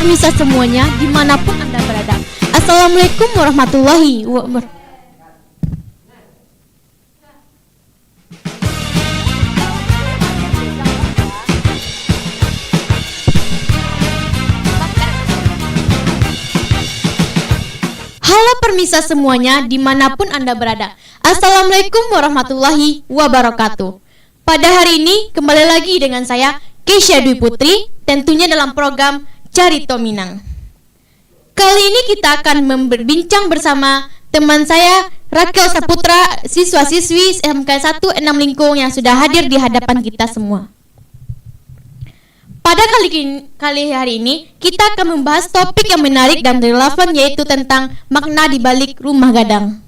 permisa semuanya dimanapun Anda berada. Assalamualaikum warahmatullahi wabarakatuh. Halo permisa semuanya dimanapun Anda berada. Assalamualaikum warahmatullahi wabarakatuh. Pada hari ini kembali lagi dengan saya Keisha Dwi Putri, tentunya dalam program Carito Minang. Kali ini kita akan berbincang bersama teman saya Rakel Saputra, siswa-siswi SMK 1 Enam Lingkung yang sudah hadir di hadapan kita semua. Pada kali hari ini kita akan membahas topik yang menarik dan relevan, yaitu tentang makna di balik rumah gadang.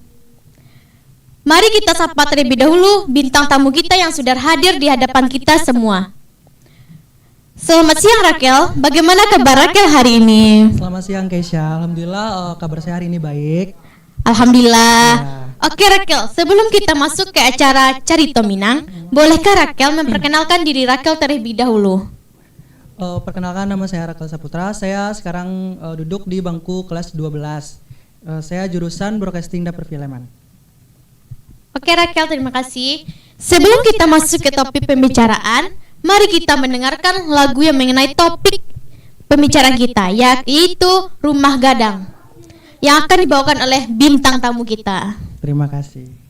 Mari kita sapa terlebih dahulu bintang tamu kita yang sudah hadir di hadapan kita semua. Selamat siang Rakel, bagaimana kabar Rakel hari ini? Selamat siang Keisha, alhamdulillah kabar saya hari ini baik. Alhamdulillah. Ya. Oke Rakel, sebelum kita masuk ke acara Carito Minang, bolehkah Rakel memperkenalkan diri Rakel terlebih dahulu? Perkenalkan, nama saya Rakel Saputra. Saya sekarang duduk di bangku kelas 12. Saya jurusan Broadcasting dan Perfilman. Oke Rakel, terima kasih. Sebelum kita masuk ke topik pembicaraan, mari kita mendengarkan lagu yang mengenai topik pembicaraan kita, yaitu Rumah Gadang, yang akan dibawakan oleh bintang tamu kita. Terima kasih.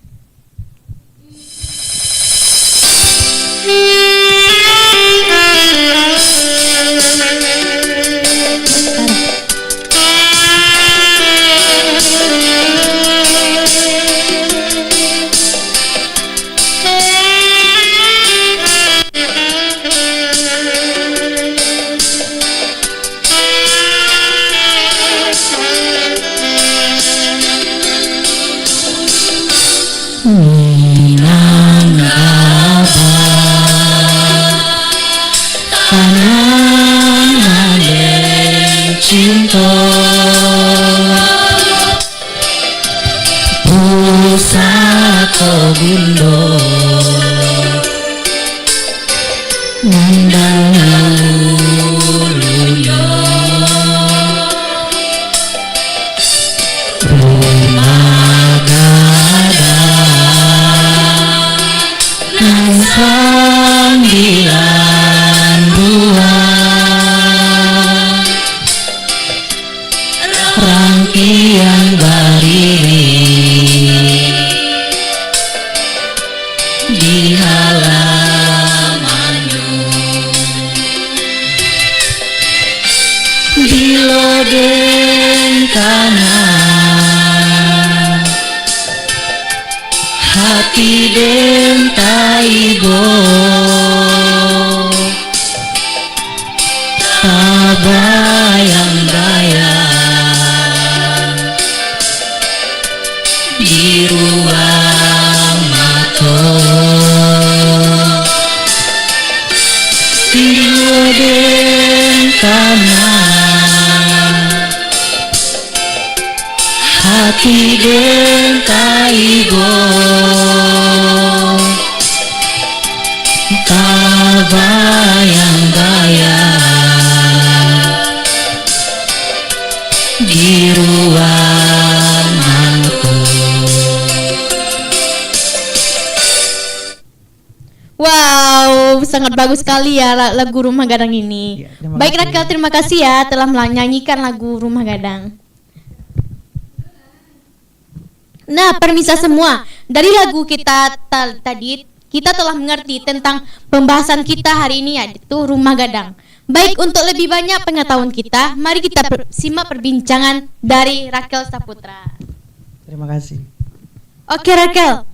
Wow, sangat bagus sekali ya lagu Rumah Gadang ini. Ya, baik Rakel, terima kasih ya telah menyanyikan lagu Rumah Gadang. Nah, permisa semua, dari lagu kita tadi kita telah mengerti tentang pembahasan kita hari ini, yaitu Rumah Gadang. Baik, untuk lebih banyak pengetahuan kita, mari kita simak perbincangan dari Rakel Saputra. Terima kasih. Oke Rakel,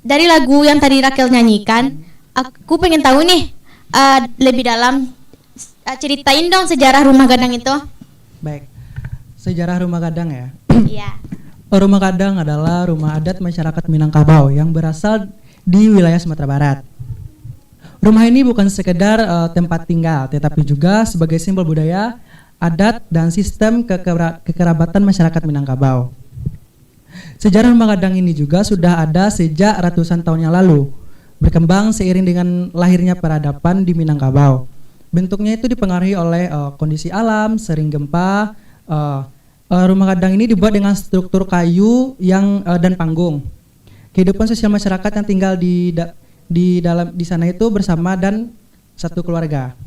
dari lagu yang tadi Rakel nyanyikan, aku pengen tahu nih lebih dalam, ceritain dong sejarah Rumah Gadang itu. Baik, sejarah Rumah Gadang ya. Iya. Rumah Gadang adalah rumah adat masyarakat Minangkabau yang berasal di wilayah Sumatera Barat. Rumah ini bukan sekedar tempat tinggal, tetapi juga sebagai simbol budaya, adat, dan sistem kekerabatan masyarakat Minangkabau. Sejarah Rumah Gadang ini juga sudah ada sejak ratusan tahun yang lalu, berkembang seiring dengan lahirnya peradaban di Minangkabau. Bentuknya itu dipengaruhi oleh kondisi alam, sering gempa. Rumah gadang ini dibuat dengan struktur kayu dan panggung. Kehidupan sosial masyarakat yang tinggal di sana itu bersama dan satu keluarga.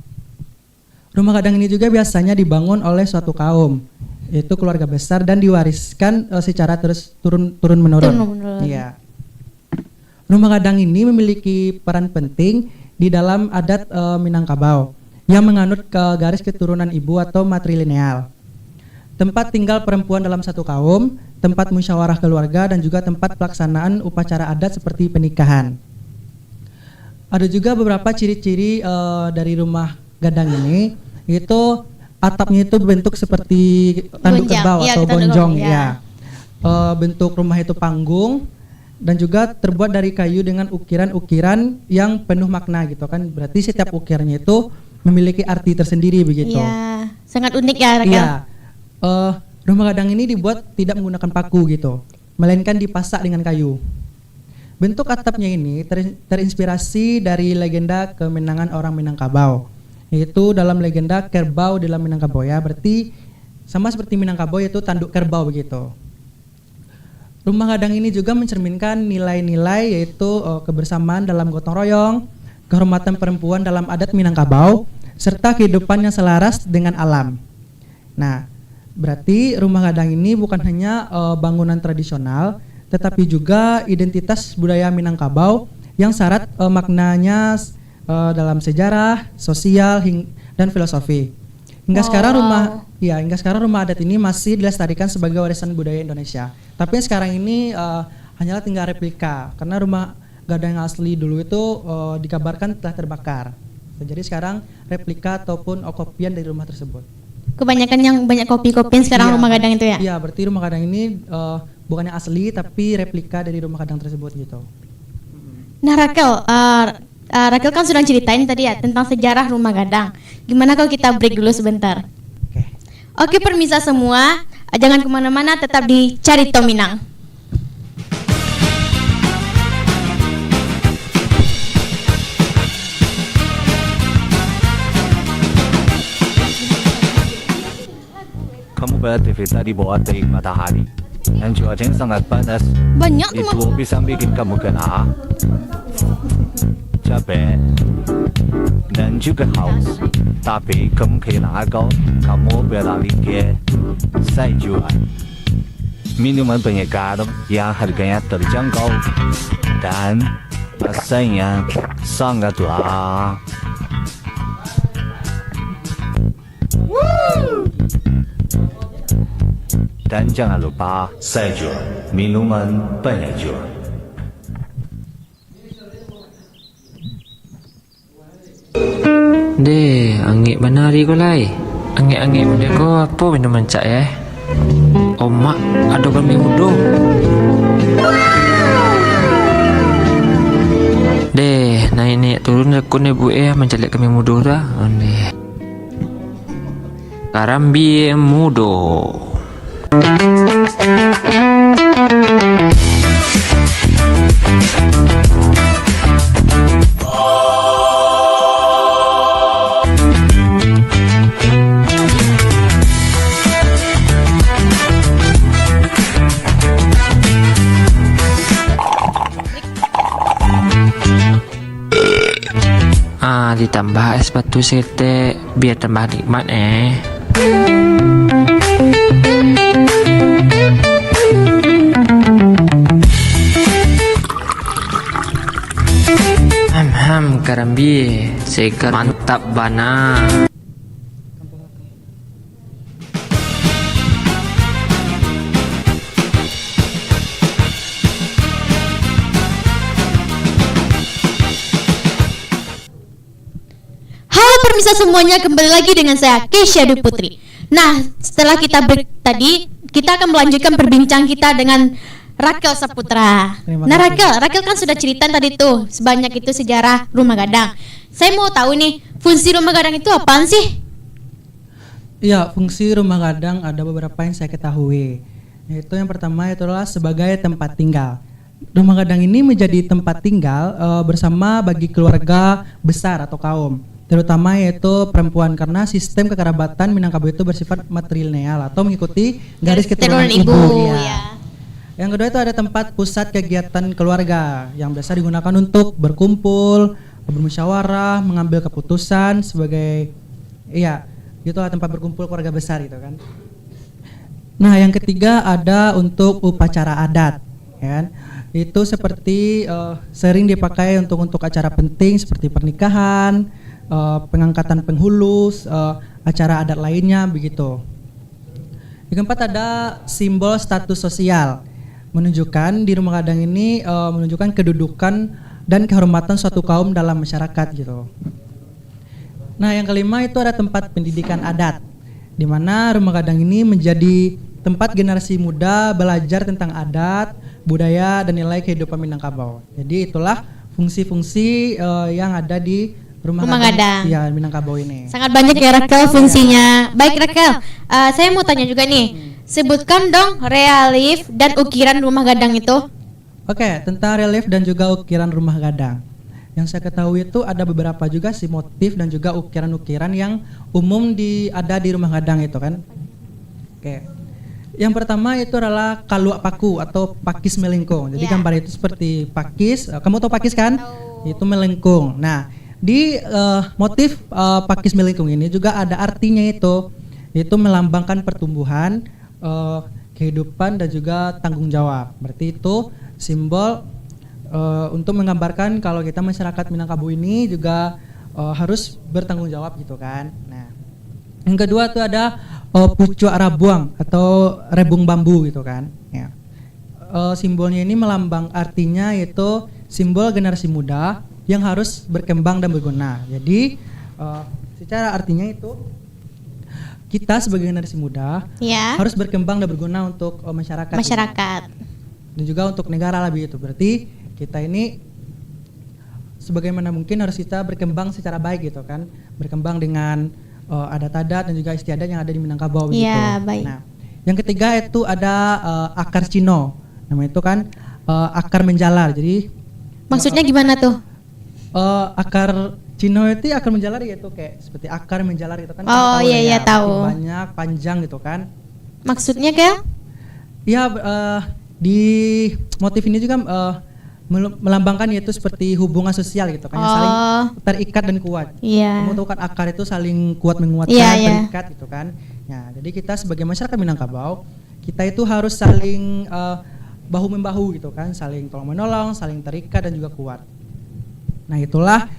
Rumah gadang ini juga biasanya dibangun oleh suatu kaum, yaitu keluarga besar, dan diwariskan secara terus turun menurun. Iya. Rumah gadang ini memiliki peran penting di dalam adat Minangkabau yang menganut ke garis keturunan ibu atau matrilineal. Tempat tinggal perempuan dalam satu kaum, tempat musyawarah keluarga, dan juga tempat pelaksanaan upacara adat seperti pernikahan. Ada juga beberapa ciri-ciri dari rumah gadang ini, yaitu atapnya itu bentuk seperti tanduk kerbau atau bonjong. Bentuk rumah itu panggung, dan juga terbuat dari kayu dengan ukiran-ukiran yang penuh makna gitu kan. Berarti setiap ukirannya itu memiliki arti tersendiri begitu. Iya, sangat unik ya, Rakel. Iya. Rumah gadang ini dibuat tidak menggunakan paku gitu, melainkan dipasak dengan kayu. Bentuk atapnya ini terinspirasi dari legenda kemenangan orang Minangkabau, yaitu dalam legenda kerbau dalam Minangkabau ya, berarti sama seperti Minangkabau yaitu tanduk kerbau begitu. Rumah gadang ini juga mencerminkan nilai-nilai yaitu kebersamaan dalam gotong royong, kehormatan perempuan dalam adat Minangkabau, serta kehidupan yang selaras dengan alam. Nah, berarti rumah gadang ini bukan hanya bangunan tradisional, tetapi juga identitas budaya Minangkabau yang syarat maknanya dalam sejarah, sosial, dan filosofi. Hingga sekarang rumah adat ini masih dilestarikan sebagai warisan budaya Indonesia. Tapi sekarang ini hanyalah tinggal replika, karena rumah gadang yang asli dulu itu dikabarkan telah terbakar. Jadi sekarang replika ataupun kopian dari rumah tersebut. Kebanyakan yang banyak kopi-kopian sekarang rumah gadang itu ya? Iya, berarti rumah gadang ini bukannya asli tapi replika dari rumah gadang tersebut gitu. Nah, Rakel kan sudah ceritain tadi ya tentang sejarah rumah gadang. Gimana kalau kita break dulu sebentar? Oke, pemirsa semua, jangan kemana-mana, tetap di Carito Minang. Kamu beraktivitas di bawah terik matahari dan cuaca yang sangat panas. Banyak Itu bisa bikin kamu kena capek dan juga haus. Tapi kemungkinan kamu beralih ke sayuran, minuman penyegar yang harganya terjangkau dan rasanya sangatlah dan jangan lupa sayur, minuman penyegar. Angit banari ko lai. Angit-angit benda ko apa minuman cak Omak ada kami mudo. Naik turun aku ni bu mencalik kami mudo dah. Karambi mudo. Ditambah es batu sete biar tambah nikmat Karambi segar mantap bana. Pemirsa semuanya, kembali lagi dengan saya Keisha Dwi Putri. Nah, setelah kita break tadi, kita akan melanjutkan perbincang kita dengan Rakel Saputra. Nah, Rakel kan sudah cerita tadi tuh sebanyak itu sejarah rumah gadang. Saya mau tahu nih, fungsi rumah gadang itu apaan sih? Iya, fungsi rumah gadang ada beberapa yang saya ketahui. Yaitu yang pertama itulah sebagai tempat tinggal. Rumah gadang ini menjadi tempat tinggal bersama bagi keluarga besar atau kaum. terutama yaitu perempuan karena sistem kekerabatan Minangkabau itu bersifat matrilineal atau mengikuti garis keturunan ibu. ya. Yang kedua itu ada tempat pusat kegiatan keluarga yang biasa digunakan untuk berkumpul, bermusyawarah, mengambil keputusan sebagai gitulah tempat berkumpul keluarga besar gitu kan. Nah, yang ketiga ada untuk upacara adat, ya kan? Itu seperti sering dipakai untuk acara penting seperti pernikahan, pengangkatan penghulu, acara adat lainnya begitu. Yang keempat ada simbol status sosial. Menunjukkan di rumah gadang ini menunjukkan kedudukan dan kehormatan suatu kaum dalam masyarakat gitu. Nah, yang kelima itu ada tempat pendidikan adat, di mana rumah gadang ini menjadi tempat generasi muda belajar tentang adat, budaya dan nilai kehidupan Minangkabau. Jadi itulah fungsi-fungsi yang ada di rumah gadang ya Minangkabau ini. Sangat banyak ya Rakel fungsinya. Baik Rakel, saya mau tanya juga nih. Sebutkan dong relief dan ukiran rumah gadang itu. Oke, tentang relief dan juga ukiran rumah gadang. Yang saya ketahui itu ada beberapa juga sih motif dan juga ukiran-ukiran yang umum ada di rumah gadang itu kan. Oke. Yang pertama itu adalah kaluak paku atau pakis melengkung. Jadi gambar itu seperti pakis. Kamu tahu pakis kan? Itu melengkung. Nah, di motif pakis melengkung ini juga ada artinya itu melambangkan pertumbuhan, kehidupan dan juga tanggung jawab. Berarti itu simbol untuk menggambarkan kalau kita masyarakat Minangkabau ini juga harus bertanggung jawab gitu kan. Nah, yang kedua itu ada pucuk arabuang atau rebung bambu gitu kan. Ya. Simbolnya ini melambang artinya yaitu simbol generasi muda yang harus berkembang dan berguna. Jadi secara artinya itu kita sebagai generasi muda harus berkembang dan berguna untuk masyarakat. Dan juga untuk negara lah begitu. Berarti kita ini sebagaimana mungkin harus kita berkembang secara baik gitu kan. Berkembang dengan adat-adat dan juga istiadat yang ada di Minangkabau begitu. Baik. Nah, yang ketiga itu ada akar cino. Namanya itu kan akar menjalar. Jadi maksudnya gimana tuh? Akar cino itu akar menjalar yaitu kayak seperti akar menjalar gitu kan. Oh iya tahu. Banyak, panjang gitu kan. Maksudnya Kel? Ya di motif ini juga melambangkan yaitu seperti hubungan sosial gitu kan, yang saling terikat dan kuat. Kamu tahu kan akar itu saling kuat menguatkan, terikat gitu kan. Ya, jadi kita sebagai masyarakat Minangkabau, kita itu harus saling bahu membahu gitu kan, saling tolong menolong, saling terikat dan juga kuat. Nah, itulah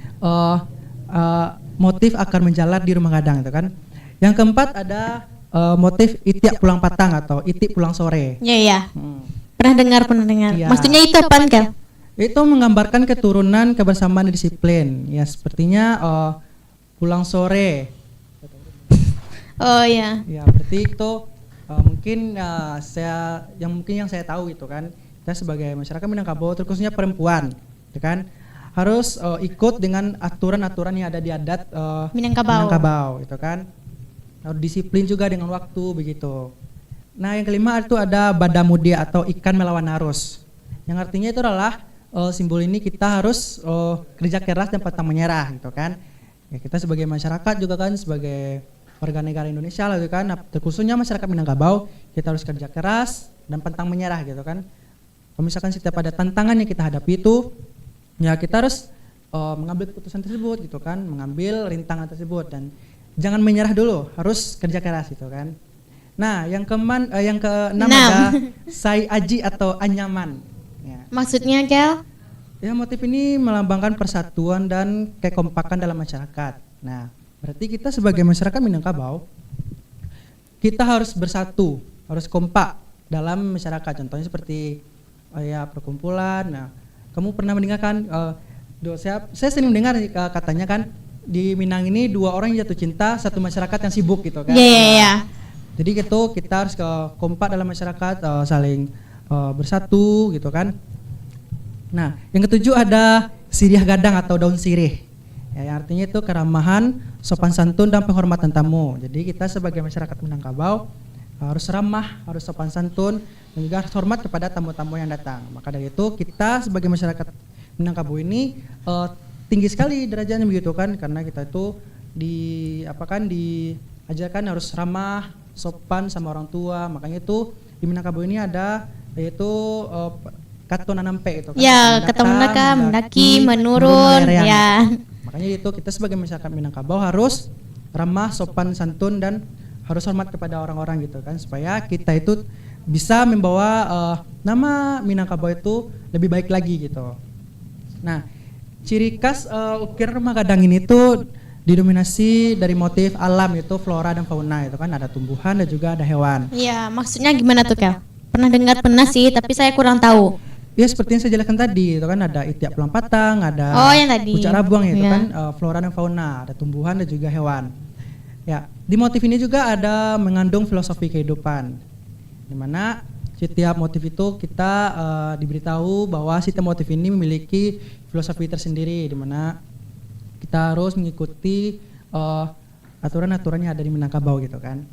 motif akar menjalar di rumah gadang itu kan. Yang keempat ada motif itiak pulang patang atau itik pulang sore. Iya. Pernah dengar. Ya. Maksudnya itu apa kan? Itu menggambarkan keturunan kebersamaan dan disiplin. Ya, sepertinya pulang sore. Oh iya. Ya, berarti itu mungkin yang saya tahu itu kan, kita sebagai masyarakat Minangkabau terkhususnya perempuan, itu kan harus ikut dengan aturan-aturan yang ada di adat Minangkabau itu kan. Harus disiplin juga dengan waktu begitu. Nah, yang kelima itu ada badamudi atau ikan melawan arus. Yang artinya itu adalah simbol ini kita harus kerja keras dan pantang menyerah gitu kan. Ya, kita sebagai masyarakat juga kan sebagai warga negara Indonesia lah gitu kan. Terkhususnya masyarakat Minangkabau, kita harus kerja keras dan pantang menyerah gitu kan. Kalau misalkan setiap ada tantangan yang kita hadapi itu, ya kita harus mengambil keputusan tersebut gitu kan, mengambil rintangan tersebut dan jangan menyerah dulu, harus kerja keras gitu kan. Nah, yang keenam ada sai aji atau anyaman. Ya. Maksudnya Kel? Ya, motif ini melambangkan persatuan dan kekompakan dalam masyarakat. Nah, berarti kita sebagai masyarakat Minangkabau, kita harus bersatu, harus kompak dalam masyarakat. Contohnya seperti perkumpulan. Nah, kamu pernah mendengarkan? Saya sering mendengar katanya kan di Minang ini 2 orang yang jatuh cinta, satu masyarakat yang sibuk gitu kan. Iya. Jadi gitu kita harus kompak dalam masyarakat, saling bersatu gitu kan. Nah, yang ketujuh ada sirih gadang atau daun sirih. Ya, yang artinya itu keramahan, sopan santun dan penghormatan tamu. Jadi kita sebagai masyarakat Minangkabau harus ramah, harus sopan santun dan juga harus hormat kepada tamu-tamu yang datang. Maka dari itu kita sebagai masyarakat Minangkabau ini tinggi sekali derajatnya begitu kan, karena kita itu diajarkan harus ramah, sopan sama orang tua. Makanya itu di Minangkabau ini ada yaitu kato nanampe itu kan. Ya, kata mendaki, menurun, melayang. ya. Makanya itu kita sebagai masyarakat Minangkabau harus ramah, sopan, santun dan harus hormat kepada orang-orang gitu kan, supaya kita itu bisa membawa nama Minangkabau itu lebih baik lagi gitu. Nah, ciri khas ukiran rumah gadang ini tuh didominasi dari motif alam, itu flora dan fauna itu kan, ada tumbuhan dan juga ada hewan. Iya, maksudnya gimana tuh, Kak? Pernah sih, tapi saya kurang tahu. Ya seperti yang saya jelaskan tadi, itu kan ada itiak pelampatang, ada yang tadi. pucak rabuang itu Ya. kan flora dan fauna, ada tumbuhan dan juga hewan. Ya, di motif ini juga ada mengandung filosofi kehidupan, di mana setiap motif itu kita diberitahu bahwa setiap motif ini memiliki filosofi tersendiri, di mana kita harus mengikuti aturan-aturan yang ada di Minangkabau gitu kan.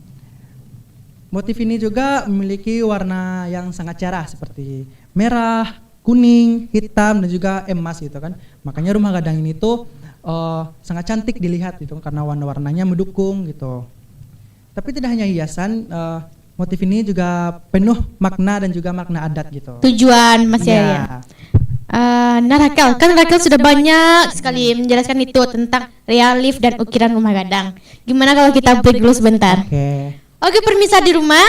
Motif ini juga memiliki warna yang sangat cerah seperti merah, kuning, hitam dan juga emas gitu kan. Makanya rumah gadang ini tuh sangat cantik dilihat gitu karena warna-warnanya mendukung gitu. Tapi tidak hanya hiasan, motif ini juga penuh makna dan juga makna adat gitu. Tujuan Mas Iya. Yaya. Nah Rakel sudah banyak sekali menjelaskan itu tentang relief dan ukiran rumah gadang. Gimana kalau kita break dulu sebentar? Oke, permisa di rumah,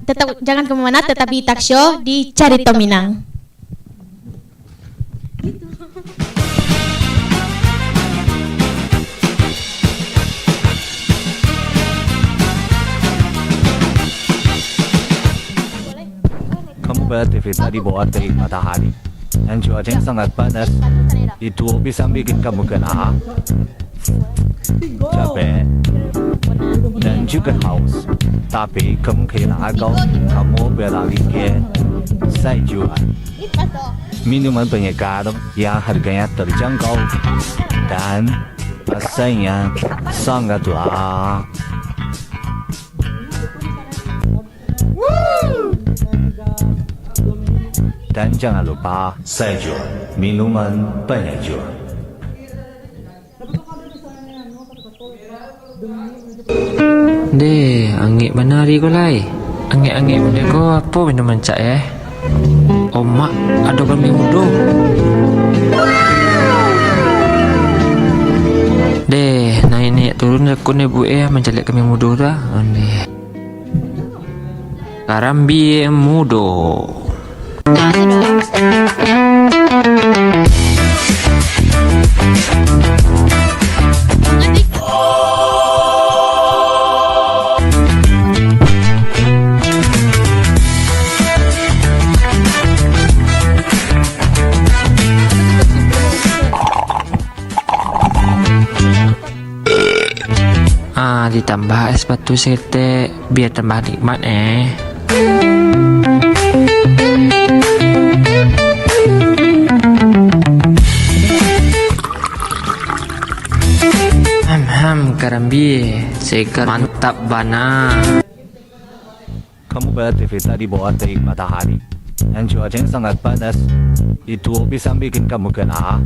tetap jangan kemana-mana, tetap di Talk Show di Carito Minang. Kamu beraktivitas di bawah terik matahari dan cuaca yang sangat panas, itu bisa bikin kamu kena capek dan juga haus. Tapi kemungkinan agak kamu beralih ke sayuran, minuman penyegar yang harganya terjangkau dan rasanya sangatlah. Dan jangan lupa sayur, minuman penyegar. Deh, angik menari ko lai. Angik-angik bunda ko apa minuman cak eh? Oh mak, ada kami mudo. Deh, naik turun aku ne bu mencari kami mudo dah. Deh. Karambi mudo. Ditambah es batu sete biar tambah nikmat Karambi segar mantap bana. Kamu beraktivitas di bawah terik matahari dan cuaca yang sangat panas, itu bisa bikin kamu kena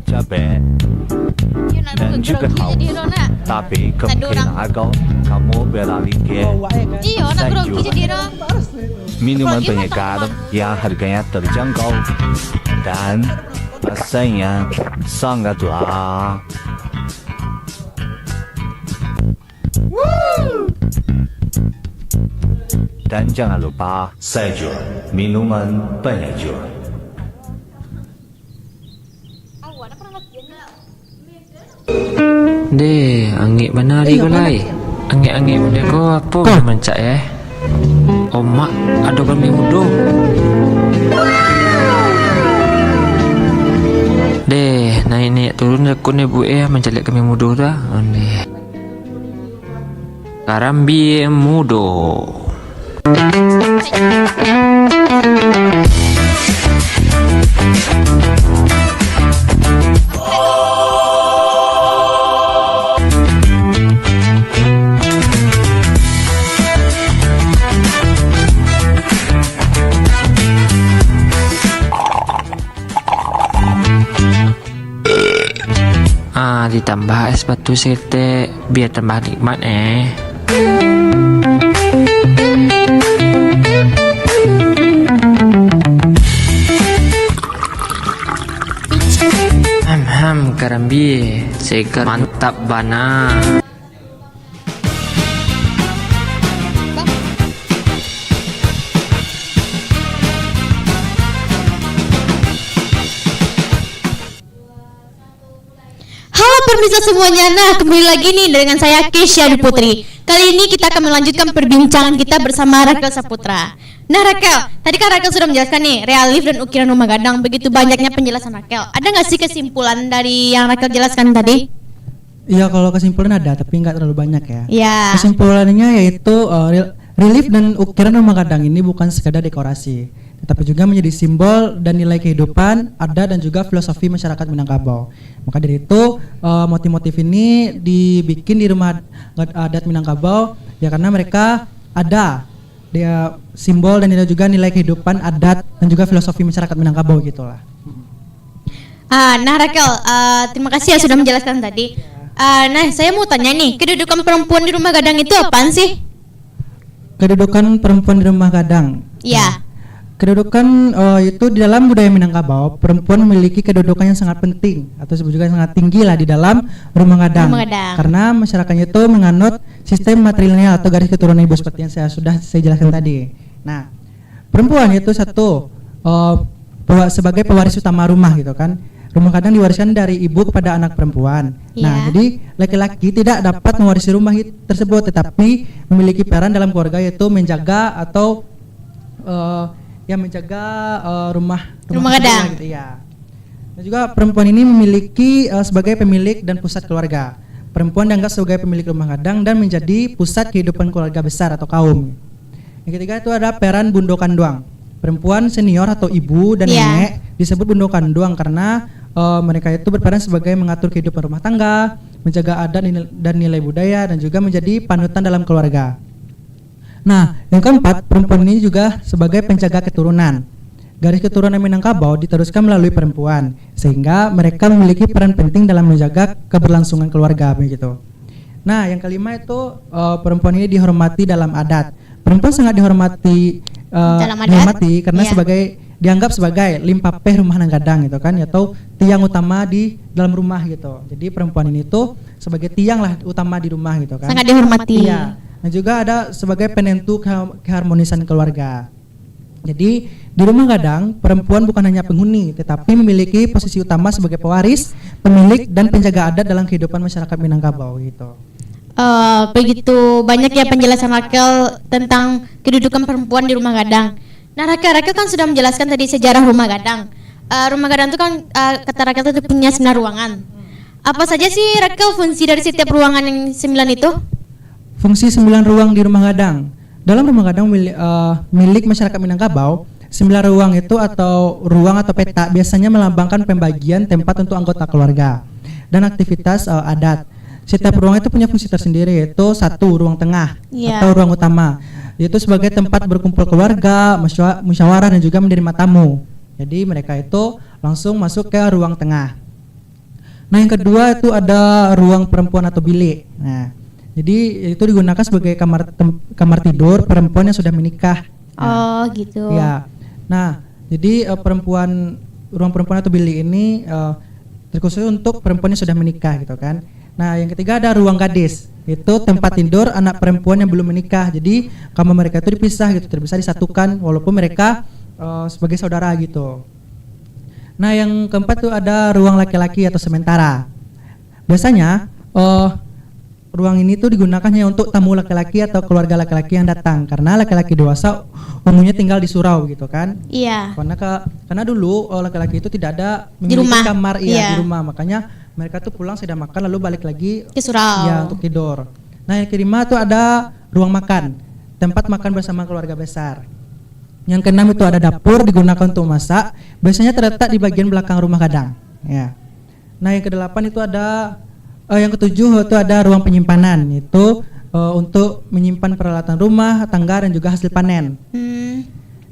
capek dan juga haus. Tapi kemungkinan agak kamu beralih ke sayuran, minuman penyegar yang harganya terjangkau dan rasanya sangatlah. Dan jangan lupa sayur, minuman penyegar. Deh, angik menari ko lai. Angik-angik bunda ko apa minuman cak eh? Oh mak, ada kami mudo. Deh, naik turun aku ne bu mencari kami mudo dah. Deh. Karambi mudo. ditambah es batu sirte biar tambah nikmat Karambi segar mantap bana. Halo pemirsa semuanya, nah kembali lagi nih dengan saya Keisha Dwi Putri. Kali ini kita akan melanjutkan perbincangan kita bersama Rakel Saputra. Nah Rakel, tadi kan Rakel sudah menjelaskan nih relief dan ukiran rumah gadang. Begitu banyaknya penjelasan Rakel. Ada nggak sih kesimpulan dari yang Rakel jelaskan tadi? Iya, kalau kesimpulan ada, tapi nggak terlalu banyak ya. Ya. Kesimpulannya yaitu relief dan ukiran rumah gadang ini bukan sekadar dekorasi, tetapi juga menjadi simbol dan nilai kehidupan, adat dan juga filosofi masyarakat Minangkabau. Maka dari itu motif-motif ini dibikin di rumah adat Minangkabau ya karena mereka ada dia simbol dan juga nilai kehidupan, adat dan juga filosofi masyarakat Minangkabau gitulah. Nah Rakel, terima kasih ya sudah menjelaskan tadi. Nah saya mau tanya nih, kedudukan perempuan di rumah gadang itu apaan sih? Kedudukan perempuan di rumah gadang. Ya. Kedudukan itu di dalam budaya Minangkabau, perempuan memiliki kedudukan yang sangat penting atau disebut juga sangat tinggi lah di dalam rumah gadang. Karena masyarakatnya itu menganut sistem matrilineal atau garis keturunan ibu seperti yang saya jelaskan tadi. Nah, perempuan itu sebagai pewaris utama rumah gitu kan. Rumah gadang diwariskan dari ibu kepada anak perempuan. Nah, jadi laki-laki tidak dapat mewarisi rumah tersebut, tetapi memiliki peran dalam keluarga yaitu menjaga atau menjaga rumah gadang gitu ya. Dan juga perempuan ini memiliki sebagai pemilik dan pusat keluarga. Perempuan dianggap sebagai pemilik rumah gadang dan menjadi pusat kehidupan keluarga besar atau kaum. Yang ketiga itu ada peran bundo kanduang. Perempuan senior atau ibu dan nenek disebut bundo kanduang karena mereka itu berperan sebagai mengatur kehidupan rumah tangga, menjaga adat dan nilai budaya dan juga menjadi panutan dalam keluarga. Nah, yang keempat, perempuan ini juga sebagai penjaga keturunan. Garis keturunan Minangkabau diteruskan melalui perempuan, sehingga mereka memiliki peran penting dalam menjaga keberlangsungan keluarga begitu. Nah, yang kelima itu perempuan ini dihormati dalam adat. Perempuan sangat dihormati karena dianggap sebagai limpapeh rumah gadang gitu kan, atau tiang utama di dalam rumah gitu. Jadi perempuan ini tuh sebagai tiang lah utama di rumah gitu kan. Sangat dihormati. Iya. Dan juga ada sebagai penentu keharmonisan keluarga. Jadi di rumah gadang perempuan bukan hanya penghuni, tetapi memiliki posisi utama sebagai pewaris, pemilik dan penjaga adat dalam kehidupan masyarakat Minangkabau gitu. Begitu banyak ya penjelasan Rakel tentang kedudukan perempuan di rumah gadang. Nah Rakel kan sudah menjelaskan tadi sejarah rumah gadang. Rumah gadang itu kan kata Rakel itu punya 9 ruangan. Apa saja sih Rakel fungsi dari setiap ruangan yang 9 itu? Fungsi 9 ruang di rumah gadang. Dalam rumah gadang milik masyarakat Minangkabau, 9 ruang itu atau ruang atau peta biasanya melambangkan pembagian tempat untuk anggota keluarga dan aktivitas adat. Setiap ruang itu punya fungsi tersendiri, yaitu satu ruang tengah atau ruang utama, yaitu sebagai tempat berkumpul keluarga, musyawarah dan juga menerima tamu. Jadi mereka itu langsung masuk ke ruang tengah. Nah, yang kedua itu ada ruang perempuan atau bilik. Nah, jadi itu digunakan sebagai kamar tidur perempuan yang sudah menikah. Oh, gitu. Ya. Nah, jadi ruang perempuan atau bilik ini terkhusus untuk perempuan yang sudah menikah gitu kan. Nah, yang ketiga ada ruang gadis. Itu tempat tidur anak perempuan yang belum menikah. Jadi kamar mereka itu dipisah gitu, tidak bisa disatukan walaupun mereka sebagai saudara gitu. Nah, yang keempat itu ada ruang laki-laki atau sementara. Biasanya ruang ini tuh digunakan hanya untuk tamu laki-laki atau keluarga laki-laki yang datang, karena laki-laki dewasa umumnya tinggal di surau gitu kan. Iya. Karena dulu laki-laki itu tidak ada memiliki kamar di rumah, makanya mereka tuh pulang sudah makan lalu balik lagi ke surau ya untuk tidur. Nah, yang kelima tuh ada ruang makan, tempat makan bersama keluarga besar. Yang keenam itu ada dapur digunakan untuk masak, biasanya terletak di bagian belakang rumah gadang. Ya. Nah, yang kedelapan itu ada yang ketujuh itu ada ruang penyimpanan, itu untuk menyimpan peralatan rumah, tangga dan juga hasil panen.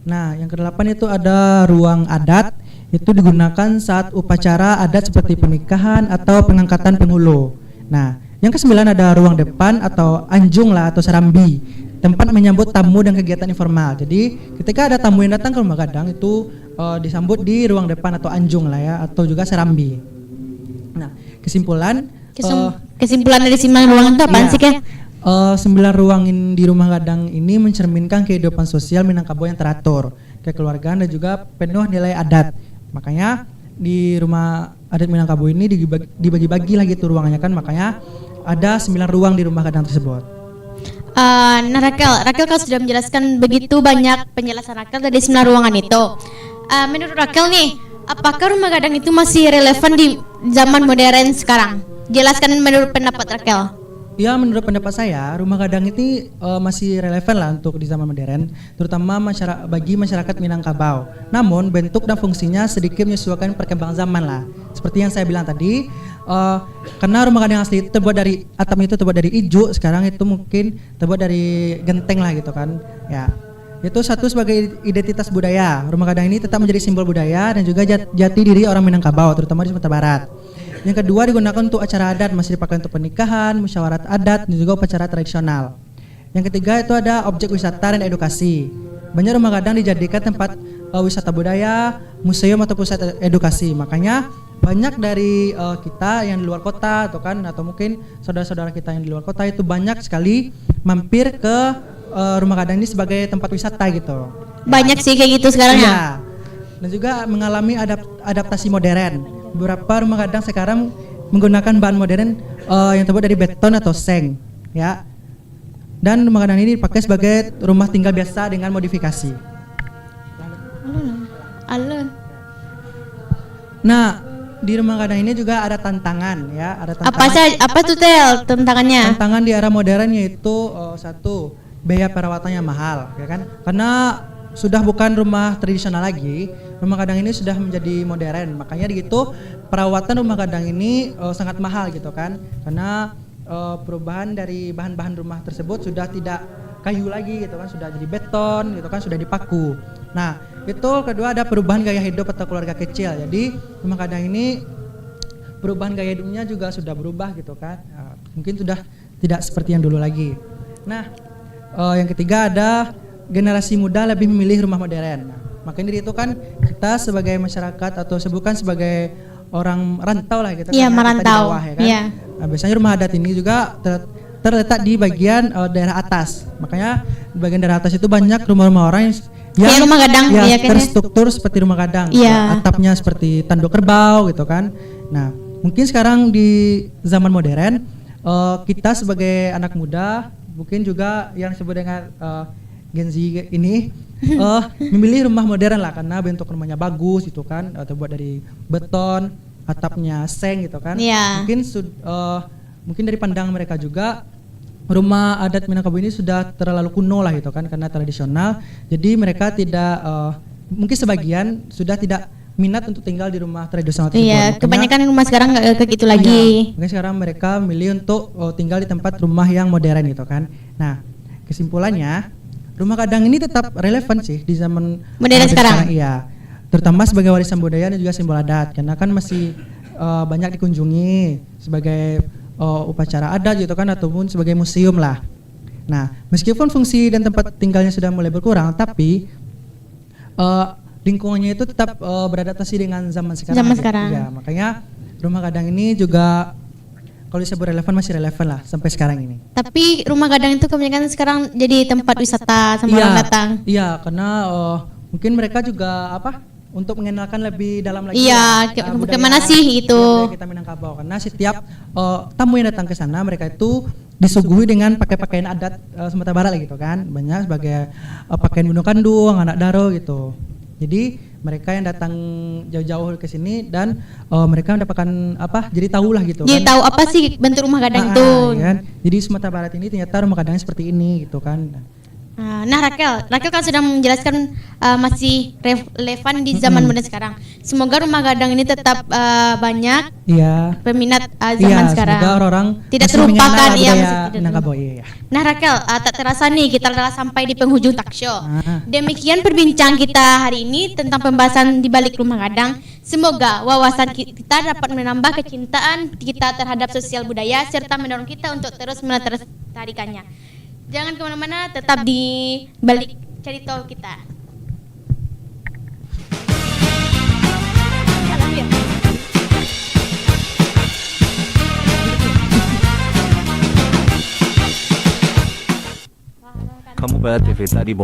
Nah, yang kedelapan itu ada ruang adat, itu digunakan saat upacara adat seperti pernikahan atau pengangkatan penghulu. Nah, yang ke-9 ada ruang depan atau anjung lah atau serambi, tempat menyambut tamu dan kegiatan informal. Jadi ketika ada tamu yang datang ke rumah gadang itu disambut di ruang depan atau anjung lah ya, atau juga serambi. Nah, kesimpulan dari 9 ruangan itu apaan sih, Kek? 9 ruang di rumah gadang ini mencerminkan kehidupan sosial Minangkabau yang teratur, kekeluargaan dan juga penuh nilai adat. Makanya di rumah adat Minangkabau ini dibagi-bagi lah gitu ruangannya kan, makanya ada 9 ruang di rumah gadang tersebut. Nah Rakel kan sudah menjelaskan begitu banyak penjelasan Rakel dari 9 ruangan itu. Menurut Rakel nih, apakah rumah gadang itu masih relevan di zaman modern sekarang? Jelaskan menurut pendapat Rakel. Ya, menurut pendapat saya, rumah gadang ini masih relevan lah untuk di zaman modern, terutama bagi masyarakat Minangkabau. Namun bentuk dan fungsinya sedikit menyesuaikan perkembangan zaman lah. Seperti yang saya bilang tadi, karena rumah gadang asli itu terbuat dari atapnya itu terbuat dari ijuk, sekarang itu mungkin terbuat dari genteng lah gitu kan. Ya, itu satu sebagai identitas budaya. Rumah gadang ini tetap menjadi simbol budaya dan juga jati diri orang Minangkabau, terutama di Sumatera Barat. Yang kedua digunakan untuk acara adat, masih dipakai untuk pernikahan, musyawarat adat, dan juga upacara tradisional. Yang ketiga itu ada objek wisata dan edukasi. Banyak rumah gadang dijadikan tempat wisata budaya, museum atau pusat edukasi. Makanya banyak dari kita yang di luar kota atau mungkin saudara-saudara kita yang di luar kota itu banyak sekali mampir ke rumah gadang ini sebagai tempat wisata gitu. Banyak sih kayak gitu sekarang ya. Ya. Dan juga mengalami adaptasi modern. Beberapa rumah gadang sekarang menggunakan bahan modern yang terbuat dari beton atau seng, ya. Dan rumah gadang ini dipakai sebagai rumah tinggal biasa dengan modifikasi. Alun. Nah, di rumah gadang ini juga ada tantangan, ya. Ada tantangan. Apa tuh Tel tantangannya? Tantangan di era modern yaitu satu, biaya perawatannya mahal, ya kan? Karena sudah bukan rumah tradisional lagi, rumah gadang ini sudah menjadi modern. Makanya gitu perawatan rumah gadang ini sangat mahal gitu kan, karena perubahan dari bahan-bahan rumah tersebut sudah tidak kayu lagi gitu kan, sudah jadi beton gitu kan, sudah dipaku. Nah, itu kedua ada perubahan gaya hidup atau keluarga kecil. Jadi rumah gadang ini perubahan gaya hidupnya juga sudah berubah gitu kan, mungkin sudah tidak seperti yang dulu lagi. Nah, yang ketiga ada generasi muda lebih memilih rumah modern. Nah, makanya dari itu kan kita sebagai masyarakat atau bukan sebagai orang rantau lah gitu kan, merantau. kita di bawah, ya kan. Yeah. Nah, biasanya rumah adat ini juga terletak di bagian daerah atas. Makanya di bagian daerah atas itu banyak rumah-rumah orang yang rumah gadang ya, terstruktur seperti rumah gadang. Yeah. Atapnya seperti tanduk kerbau gitu kan. Nah, mungkin sekarang di zaman modern kita sebagai anak muda mungkin juga yang disebut dengan Gen Z ini memilih rumah modern lah karena bentuk rumahnya bagus gitu kan, terbuat dari beton, atapnya seng gitu kan. Yeah. Mungkin dari pandangan mereka juga rumah adat Minangkabau ini sudah terlalu kuno lah gitu kan, karena tradisional. Jadi mereka tidak mungkin sebagian sudah tidak minat untuk tinggal di rumah tradisional tersebut. Iya, kebanyakan rumah sekarang nggak kayak gitu lagi. Iya, mungkin sekarang mereka memilih untuk tinggal di tempat rumah yang modern gitu kan. Nah, kesimpulannya rumah gadang ini tetap relevan sih di zaman modern sekarang. Iya, terutama sebagai warisan budaya dan juga simbol adat, karena kan masih banyak dikunjungi sebagai upacara adat gitu kan, ataupun sebagai museum lah. Nah, meskipun fungsi dan tempat tinggalnya sudah mulai berkurang, tapi lingkungannya itu tetap beradaptasi dengan zaman sekarang. Zaman sekarang. Ya, makanya rumah gadang ini juga kalau disebut relevan masih relevan lah sampai sekarang ini. Tapi rumah gadang itu kebanyakan sekarang jadi tempat wisata sama orang datang. Iya, karena mungkin mereka juga untuk mengenalkan lebih dalam lagi. Iya, kemana sih itu? Kita Minangkabau, karena setiap tamu yang datang ke sana mereka itu disuguhi dengan pakaian adat Sumatera Barat gitu kan, banyak sebagai pakaian Gunung Kandung, anak daro gitu. Jadi mereka yang datang jauh-jauh ke sini dan mereka mendapatkan jadi tahu lah gitu. Jadi tahu apa sih bentuk rumah gadang itu. Kan? Jadi Sumatera Barat ini ternyata rumah gadangnya seperti ini gitu kan. Nah, Rakel kan sudah menjelaskan masih relevan di zaman modern sekarang. Semoga rumah gadang ini tetap banyak Iya. peminat zaman Iya, sekarang. semoga orang Tidak masih terlupakan, mengenal iya, budaya masih tidak Minangkabau. Iya. Nah Rakel, tak terasa nih kita telah sampai di penghujung talk show. Ah. Demikian perbincangan kita hari ini tentang pembahasan di balik rumah gadang. Semoga wawasan kita dapat menambah kecintaan kita terhadap sosial budaya serta mendorong kita untuk terus melestarikannya. Jangan kemana-mana, tetap di balik cerita kita. Kamu beraktivitas di bawah